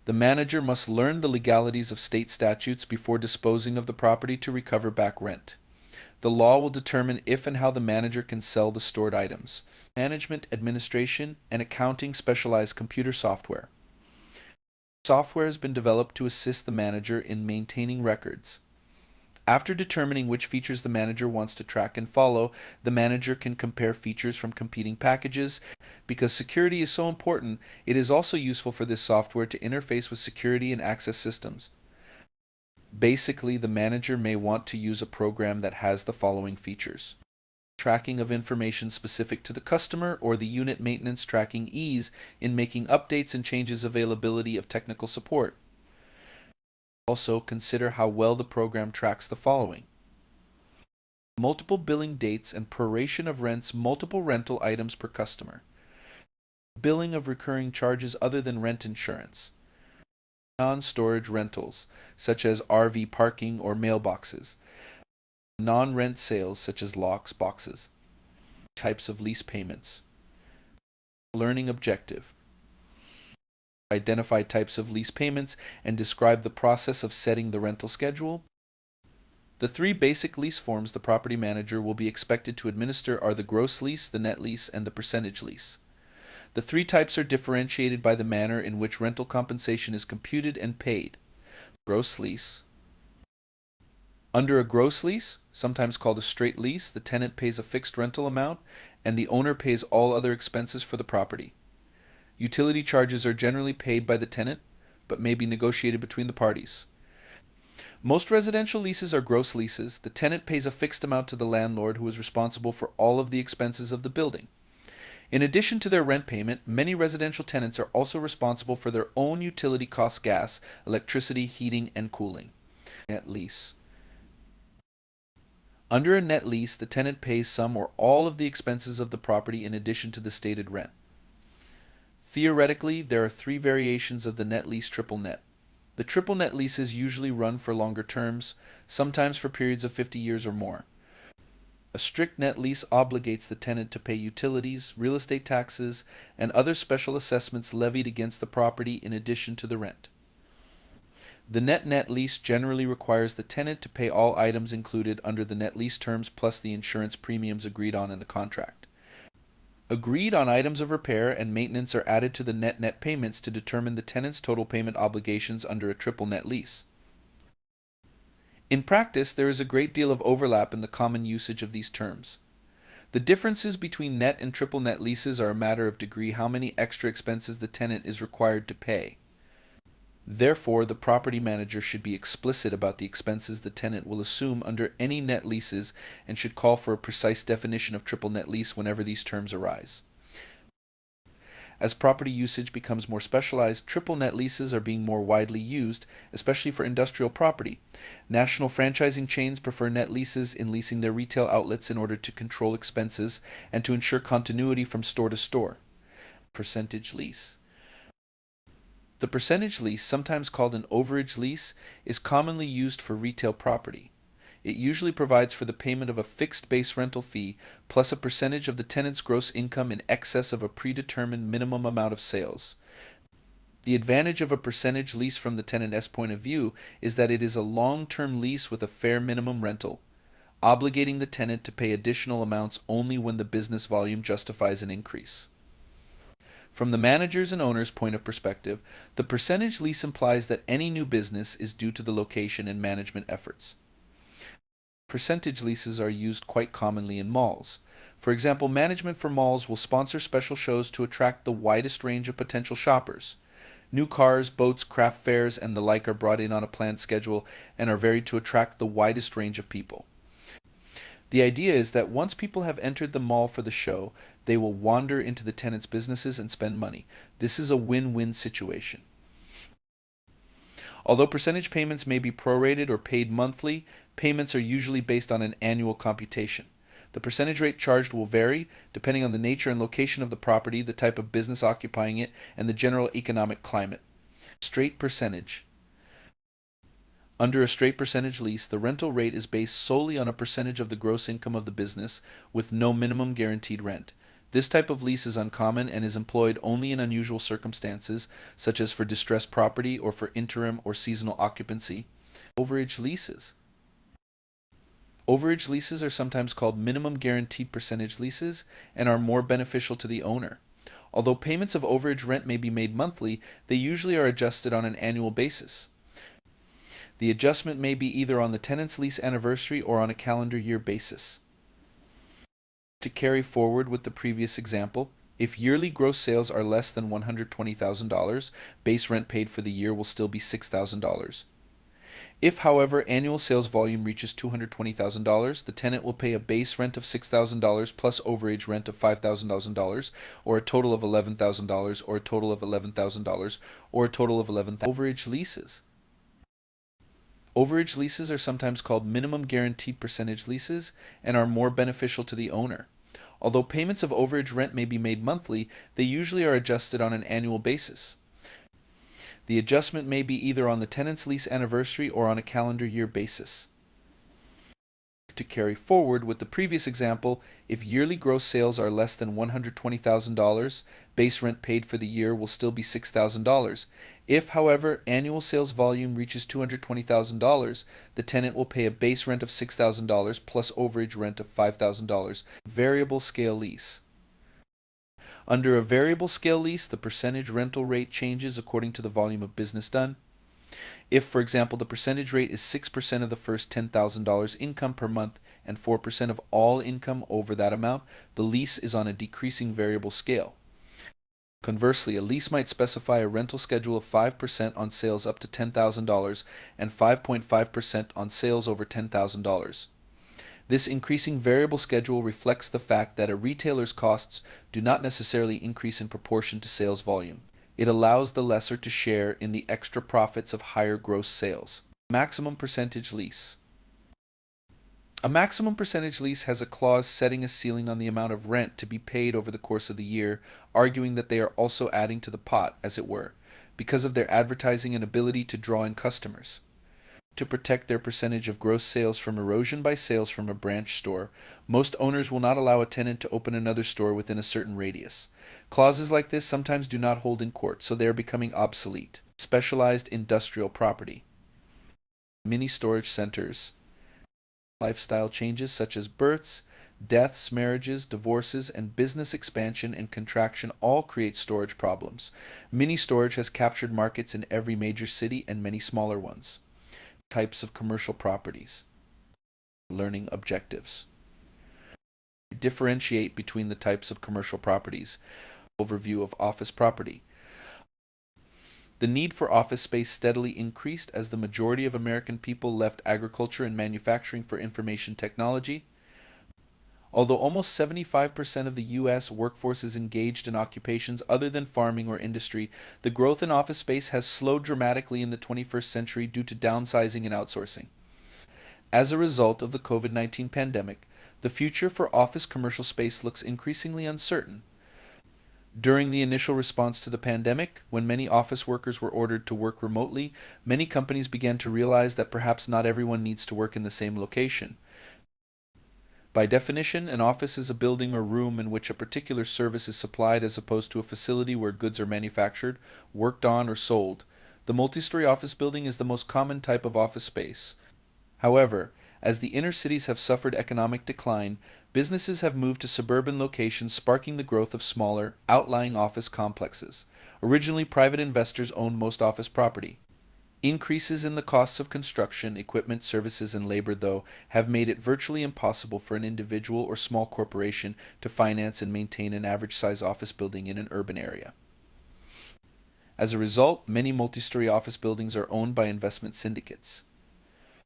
[SPEAKER 1] The manager must learn the legalities of state statutes before disposing of the property to recover back rent. The law will determine if and how the manager can sell the stored items. Management, administration, and accounting specialize computer software. Software has been developed to assist the manager in maintaining records. After determining which features the manager wants to track and follow, the manager can compare features from competing packages. Because security is so important, it is also useful for this software to interface with security and access systems. Basically, the manager may want to use a program that has the following features: tracking of information specific to the customer or the unit maintenance, tracking ease in making updates and changes, availability of technical support. Also consider how well the program tracks the following: multiple billing dates and proration of rents, multiple rental items per customer, billing of recurring charges other than rent insurance, non-storage rentals such as RV parking or mailboxes, non-rent sales such as locks, boxes, types of lease payments, learning objective. Identify types of lease payments and describe the process of setting the rental schedule. The three basic lease forms the property manager will be expected to administer are the gross lease, the net lease, and the percentage lease. The three types are differentiated by the manner in which rental compensation is computed and paid. Gross lease. Under a gross lease, sometimes called a straight lease, the tenant pays a fixed rental amount and the owner pays all other expenses for the property. Utility charges are generally paid by the tenant, but may be negotiated between the parties. Most residential leases are gross leases. The tenant pays a fixed amount to the landlord, who is responsible for all of the expenses of the building. In addition to their rent payment, many residential tenants are also responsible for their own utility costs: gas, electricity, heating, and cooling. Net lease. Under a net lease, the tenant pays some or all of the expenses of the property in addition to the stated rent. Theoretically, there are three variations of the net lease: triple net. The triple net leases usually run for longer terms, sometimes for periods of 50 years or more. A strict net lease obligates the tenant to pay utilities, real estate taxes, and other special assessments levied against the property in addition to the rent. The net lease generally requires the tenant to pay all items included under the net lease terms plus the insurance premiums agreed on in the contract. Agreed on items of repair and maintenance are added to the net payments to determine the tenant's total payment obligations under a triple net lease. In practice, there is a great deal of overlap in the common usage of these terms. The differences between net and triple net leases are a matter of degree how many extra expenses the tenant is required to pay. Therefore, the property manager should be explicit about the expenses the tenant will assume under any net leases and should call for a precise definition of triple net lease whenever these terms arise. As property usage becomes more specialized, triple net leases are being more widely used, especially for industrial property. National franchising chains prefer net leases in leasing their retail outlets in order to control expenses and to ensure continuity from store to store. Percentage lease. The percentage lease, sometimes called an overage lease, is commonly used for retail property. It usually provides for the payment of a fixed base rental fee plus a percentage of the tenant's gross income in excess of a predetermined minimum amount of sales. The advantage of a percentage lease from the tenant's point of view is that it is a long-term lease with a fair minimum rental, obligating the tenant to pay additional amounts only when the business volume justifies an increase. From the manager's and owner's point of perspective, the percentage lease implies that any new business is due to the location and management efforts. Percentage leases are used quite commonly in malls. For example, management for malls will sponsor special shows to attract the widest range of potential shoppers. New cars, boats, craft fairs, and the like are brought in on a planned schedule and are varied to attract the widest range of people. The idea is that once people have entered the mall for the show, they will wander into the tenant's businesses and spend money. This is a win-win situation. Although percentage payments may be prorated or paid monthly, payments are usually based on an annual computation. The percentage rate charged will vary depending on the nature and location of the property, the type of business occupying it, and the general economic climate. Straight percentage. Under a straight percentage lease, the rental rate is based solely on a percentage of the gross income of the business with no minimum guaranteed rent. This type of lease is uncommon and is employed only in unusual circumstances, such as for distressed property or for interim or seasonal occupancy. Overage leases. Overage leases are sometimes called minimum guaranteed percentage leases and are more beneficial to the owner. Although payments of overage rent may be made monthly, they usually are adjusted on an annual basis. The adjustment may be either on the tenant's lease anniversary or on a calendar year basis. To carry forward with the previous example, if yearly gross sales are less than $120,000, base rent paid for the year will still be $6,000. If, however, annual sales volume reaches $220,000, the tenant will pay a base rent of $6,000 plus overage rent of $5,000, or a total of $11,000, or a total of $11,000, or a total of $11,000. Overage leases. Overage leases are sometimes called minimum guaranteed percentage leases and are more beneficial to the owner. Although payments of overage rent may be made monthly, they usually are adjusted on an annual basis. The adjustment may be either on the tenant's lease anniversary or on a calendar year basis. To carry forward with the previous example, if yearly gross sales are less than $120,000, base rent paid for the year will still be $6,000. If, however, annual sales volume reaches $220,000, the tenant will pay a base rent of $6,000 plus overage rent of $5,000. Variable scale lease. Under a variable scale lease, the percentage rental rate changes according to the volume of business done. If, for example, the percentage rate is 6% of the first $10,000 income per month and 4% of all income over that amount, the lease is on a decreasing variable scale. Conversely, a lease might specify a rental schedule of 5% on sales up to $10,000 and 5.5% on sales over $10,000. This increasing variable schedule reflects the fact that a retailer's costs do not necessarily increase in proportion to sales volume. It allows the lessor to share in the extra profits of higher gross sales. Maximum percentage lease. A maximum percentage lease has a clause setting a ceiling on the amount of rent to be paid over the course of the year, arguing that they are also adding to the pot, as it were, because of their advertising and ability to draw in customers. To protect their percentage of gross sales from erosion by sales from a branch store, most owners will not allow a tenant to open another store within a certain radius. Clauses like this sometimes do not hold in court, so they are becoming obsolete. Specialized industrial property. Mini storage centers. Lifestyle changes such as births, deaths, marriages, divorces, and business expansion and contraction all create storage problems. Mini storage has captured markets in every major city and many smaller ones. Types of commercial properties. Learning objectives. Differentiate between the types of commercial properties. Overview of office property. The need for office space steadily increased as the majority of American people left agriculture and manufacturing for information technology. Although almost 75% of the U.S. workforce is engaged in occupations other than farming or industry, the growth in office space has slowed dramatically in the 21st century due to downsizing and outsourcing. As a result of the COVID-19 pandemic, the future for office commercial space looks increasingly uncertain. During the initial response to the pandemic, when many office workers were ordered to work remotely, many companies began to realize that perhaps not everyone needs to work in the same location. By definition, an office is a building or room in which a particular service is supplied as opposed to a facility where goods are manufactured, worked on, or sold. The multi-story office building is the most common type of office space. However, as the inner cities have suffered economic decline, businesses have moved to suburban locations, sparking the growth of smaller, outlying office complexes. Originally, private investors owned most office property. Increases in the costs of construction, equipment, services, and labor, though, have made it virtually impossible for an individual or small corporation to finance and maintain an average-size office building in an urban area. As a result, many multi-story office buildings are owned by investment syndicates.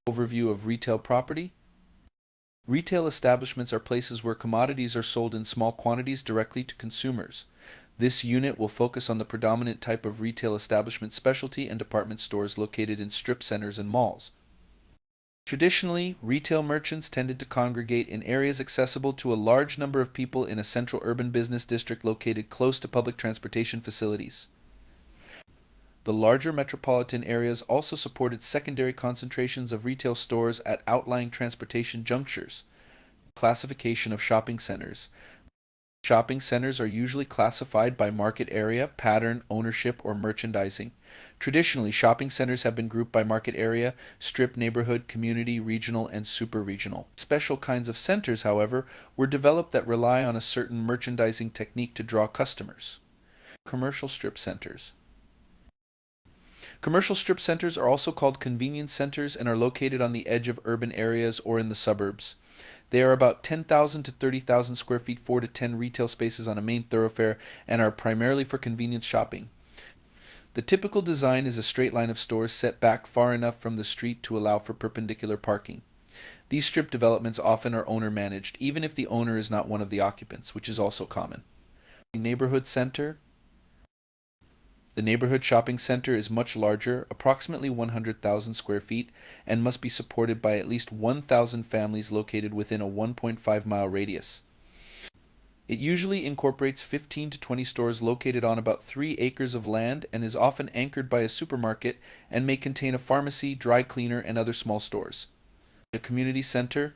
[SPEAKER 1] Overview of retail property. Retail establishments are places where commodities are sold in small quantities directly to consumers. This unit will focus on the predominant type of retail establishment, specialty and department stores located in strip centers and malls. Traditionally, retail merchants tended to congregate in areas accessible to a large number of people in a central urban business district located close to public transportation facilities. The larger metropolitan areas also supported secondary concentrations of retail stores at outlying transportation junctures. Classification of shopping centers. Shopping centers are usually classified by market area, pattern, ownership, or merchandising. Traditionally, shopping centers have been grouped by market area, strip, neighborhood, community, regional, and super-regional. Special kinds of centers, however, were developed that rely on a certain merchandising technique to draw customers. Commercial strip centers. Commercial strip centers are also called convenience centers and are located on the edge of urban areas or in the suburbs. They are about 10,000 to 30,000 square feet, 4 to 10 retail spaces on a main thoroughfare, and are primarily for convenience shopping. The typical design is a straight line of stores set back far enough from the street to allow for perpendicular parking. These strip developments often are owner-managed, even if the owner is not one of the occupants, which is also common. Neighborhood center. The neighborhood shopping center is much larger, approximately 100,000 square feet, and must be supported by at least 1,000 families located within a 1.5-mile radius. It usually incorporates 15 to 20 stores located on about 3 acres of land and is often anchored by a supermarket and may contain a pharmacy, dry cleaner, and other small stores. A community center.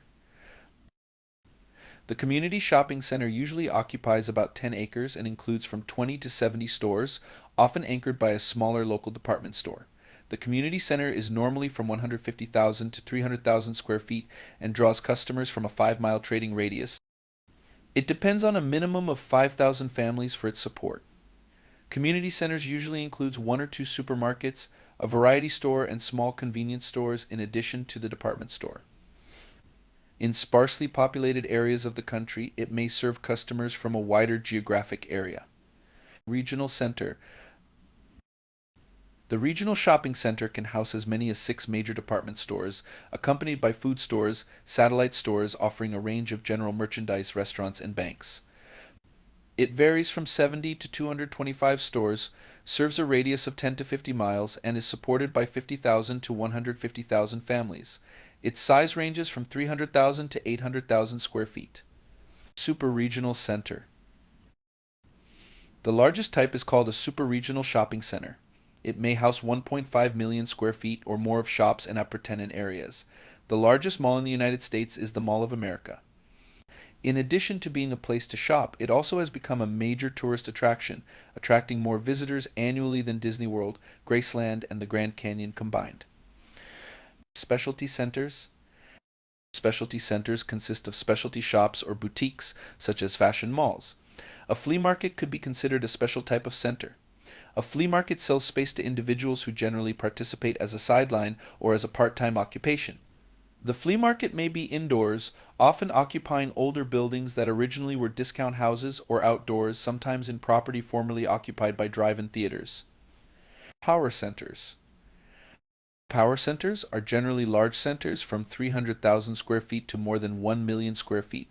[SPEAKER 1] The community shopping center usually occupies about 10 acres and includes from 20 to 70 stores, often anchored by a smaller local department store. The community center is normally from 150,000 to 300,000 square feet and draws customers from a 5-mile trading radius. It depends on a minimum of 5,000 families for its support. Community centers usually includes 1 or 2 supermarkets, a variety store, and small convenience stores in addition to the department store. In sparsely populated areas of the country, it may serve customers from a wider geographic area. Regional center. The regional shopping center can house as many as 6 major department stores, accompanied by food stores, satellite stores offering a range of general merchandise, restaurants, and banks. It varies from 70 to 225 stores, serves a radius of 10 to 50 miles, and is supported by 50,000 to 150,000 families. Its size ranges from 300,000 to 800,000 square feet. Super-regional center. The largest type is called a super-regional shopping center. It may house 1.5 million square feet or more of shops and upper tenant areas. The largest mall in the United States is the Mall of America. In addition to being a place to shop, it also has become a major tourist attraction, attracting more visitors annually than Disney World, Graceland, and the Grand Canyon combined. Specialty centers. Specialty centers consist of specialty shops or boutiques, such as fashion malls. A flea market could be considered a special type of center. A flea market sells space to individuals who generally participate as a sideline or as a part-time occupation. The flea market may be indoors, often occupying older buildings that originally were discount houses, or outdoors, sometimes in property formerly occupied by drive-in theaters. Power centers. Power centers are generally large centers from 300,000 square feet to more than 1 million square feet.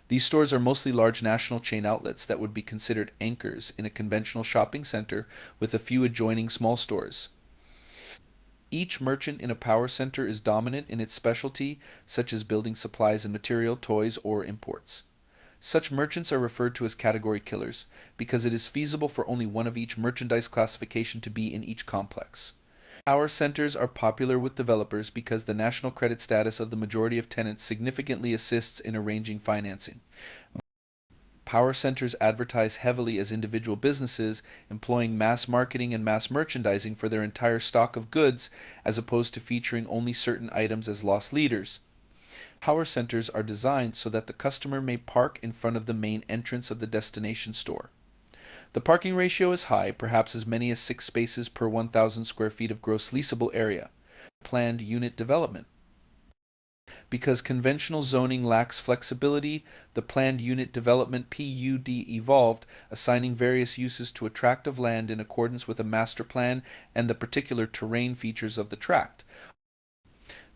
[SPEAKER 1] These stores are mostly large national chain outlets that would be considered anchors in a conventional shopping center with a few adjoining small stores. Each merchant in a power center is dominant in its specialty, such as building supplies and material, toys, or imports. Such merchants are referred to as category killers, because it is feasible for only one of each merchandise classification to be in each complex. Power centers are popular with developers because the national credit status of the majority of tenants significantly assists in arranging financing. Power centers advertise heavily as individual businesses, employing mass marketing and mass merchandising for their entire stock of goods, as opposed to featuring only certain items as loss leaders. Power centers are designed so that the customer may park in front of the main entrance of the destination store. The parking ratio is high, perhaps as many as 6 spaces per 1,000 square feet of gross leasable area. Planned unit development. Because conventional zoning lacks flexibility, the planned unit development PUD evolved, assigning various uses to a tract of land in accordance with a master plan and the particular terrain features of the tract.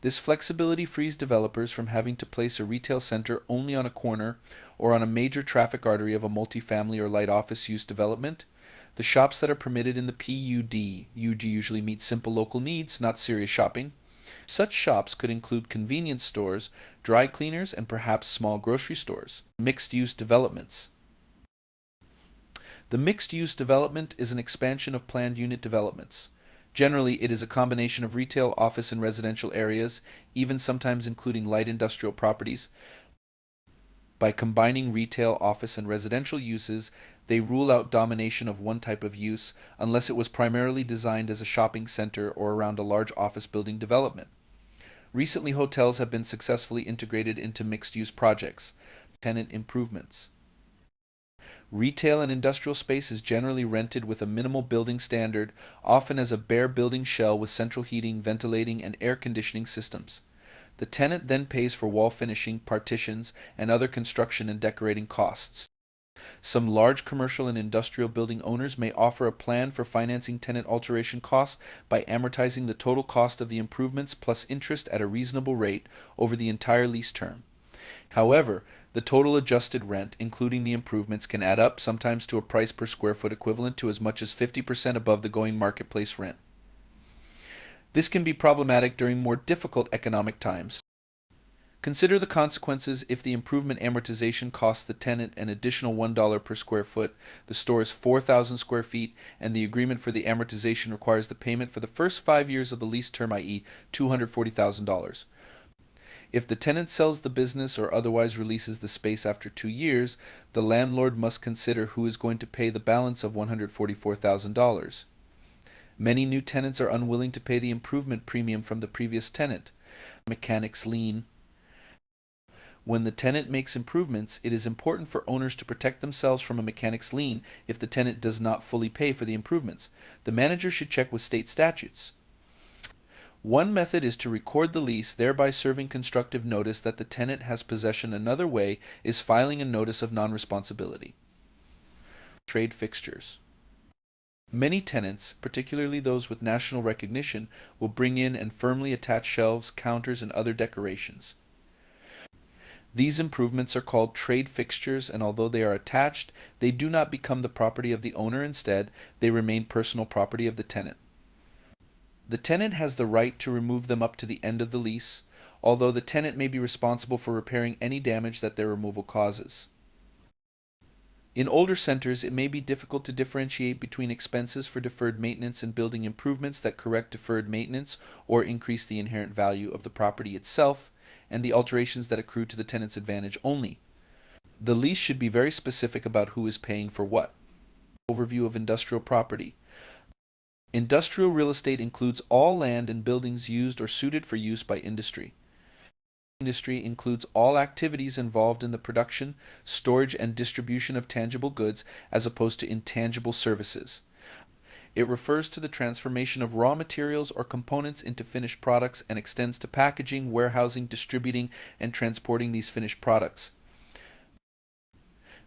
[SPEAKER 1] This flexibility frees developers from having to place a retail center only on a corner or on a major traffic artery of a multifamily or light office use development. The shops that are permitted in the PUD usually meet simple local needs, not serious shopping. Such shops could include convenience stores, dry cleaners, and perhaps small grocery stores. Mixed-use developments. The mixed-use development is an expansion of planned unit developments. Generally, it is a combination of retail, office, and residential areas, even sometimes including light industrial properties. By combining retail, office, and residential uses, they rule out domination of one type of use unless it was primarily designed as a shopping center or around a large office building development. Recently, hotels have been successfully integrated into mixed-use projects. Tenant improvements. Retail and industrial space is generally rented with a minimal building standard, often as a bare building shell with central heating, ventilating, and air conditioning systems. The tenant then pays for wall finishing, partitions, and other construction and decorating costs. Some large commercial and industrial building owners may offer a plan for financing tenant alteration costs by amortizing the total cost of the improvements plus interest at a reasonable rate over the entire lease term. However, the total adjusted rent, including the improvements, can add up sometimes to a price per square foot equivalent to as much as 50% above the going marketplace rent. This can be problematic during more difficult economic times. Consider the consequences if the improvement amortization costs the tenant an additional $1 per square foot, the store is 4,000 square feet, and the agreement for the amortization requires the payment for the first 5 years of the lease term, i.e. $240,000. If the tenant sells the business or otherwise releases the space after 2 years, the landlord must consider who is going to pay the balance of $144,000. Many new tenants are unwilling to pay the improvement premium from the previous tenant. Mechanic's lien. When the tenant makes improvements, it is important for owners to protect themselves from a mechanic's lien if the tenant does not fully pay for the improvements. The manager should check with state statutes. One method is to record the lease, thereby serving constructive notice that the tenant has possession. Another way is filing a notice of non-responsibility. Trade fixtures. Many tenants, particularly those with national recognition, will bring in and firmly attach shelves, counters, and other decorations. These improvements are called trade fixtures, and although they are attached, they do not become the property of the owner. Instead, they remain personal property of the tenant. The tenant has the right to remove them up to the end of the lease, although the tenant may be responsible for repairing any damage that their removal causes. In older centers, it may be difficult to differentiate between expenses for deferred maintenance and building improvements that correct deferred maintenance or increase the inherent value of the property itself, and the alterations that accrue to the tenant's advantage only. The lease should be very specific about who is paying for what. Overview of industrial property. Industrial real estate includes all land and buildings used or suited for use by industry. Industry includes all activities involved in the production, storage, and distribution of tangible goods as opposed to intangible services. It refers to the transformation of raw materials or components into finished products and extends to packaging, warehousing, distributing, and transporting these finished products.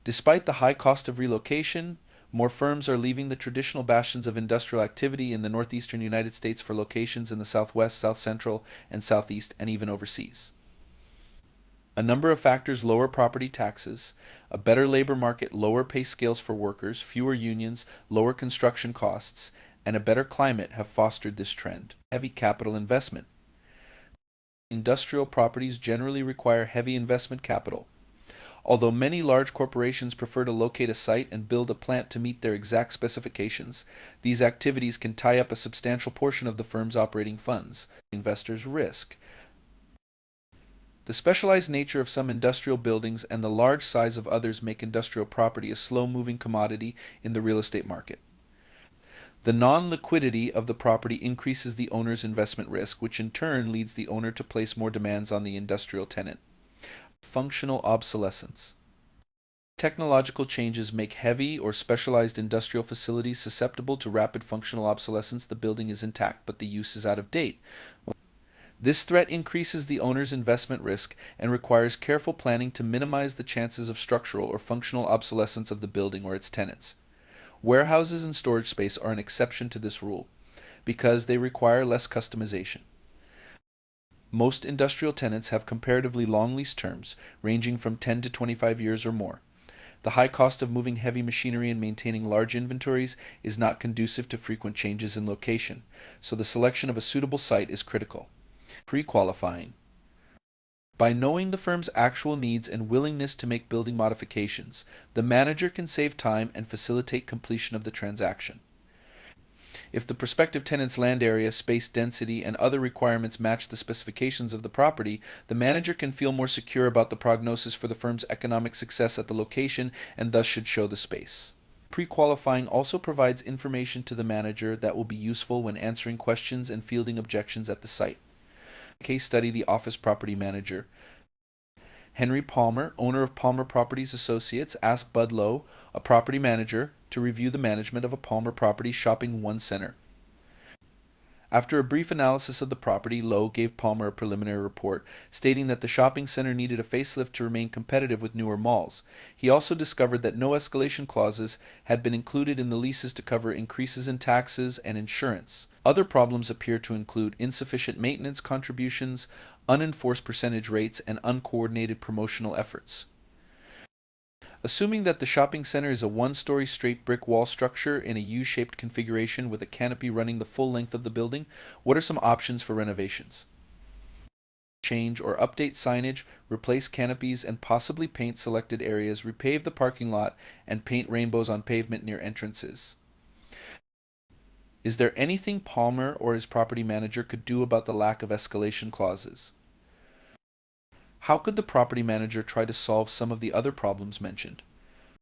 [SPEAKER 1] Despite the high cost of relocation, more firms are leaving the traditional bastions of industrial activity in the northeastern United States for locations in the southwest, south central, and southeast, and even overseas. A number of factors: lower property taxes, a better labor market, lower pay scales for workers, fewer unions, lower construction costs, and a better climate have fostered this trend. Heavy capital investment. Industrial properties generally require heavy investment capital. Although many large corporations prefer to locate a site and build a plant to meet their exact specifications, these activities can tie up a substantial portion of the firm's operating funds. Investors' risk. The specialized nature of some industrial buildings and the large size of others make industrial property a slow-moving commodity in the real estate market. The non-liquidity of the property increases the owner's investment risk, which in turn leads the owner to place more demands on the industrial tenant. Functional obsolescence. Technological changes make heavy or specialized industrial facilities susceptible to rapid functional obsolescence. The building is intact, but the use is out of date. This threat increases the owner's investment risk and requires careful planning to minimize the chances of structural or functional obsolescence of the building or its tenants. Warehouses and storage space are an exception to this rule because they require less customization. Most industrial tenants have comparatively long lease terms, ranging from 10 to 25 years or more. The high cost of moving heavy machinery and maintaining large inventories is not conducive to frequent changes in location, so the selection of a suitable site is critical. Pre-qualifying. By knowing the firm's actual needs and willingness to make building modifications, the manager can save time and facilitate completion of the transaction. If the prospective tenant's land area, space density, and other requirements match the specifications of the property, the manager can feel more secure about the prognosis for the firm's economic success at the location and thus should show the space. Pre-qualifying also provides information to the manager that will be useful when answering questions and fielding objections at the site. Case study: the office property manager. Henry Palmer, owner of Palmer Properties Associates, asked Bud Lowe, a property manager, to review the management of a Palmer Properties shopping one center. After a brief analysis of the property, Lowe gave Palmer a preliminary report stating that the shopping center needed a facelift to remain competitive with newer malls. He also discovered that no escalation clauses had been included in the leases to cover increases in taxes and insurance. Other problems appear to include insufficient maintenance contributions, unenforced percentage rates, and uncoordinated promotional efforts. Assuming that the shopping center is a one-story straight brick wall structure in a U-shaped configuration with a canopy running the full length of the building, what are some options for renovations? Change or update signage, replace canopies, and possibly paint selected areas, repave the parking lot, and paint rainbows on pavement near entrances. Is there anything Palmer or his property manager could do about the lack of escalation clauses? How could the property manager try to solve some of the other problems mentioned?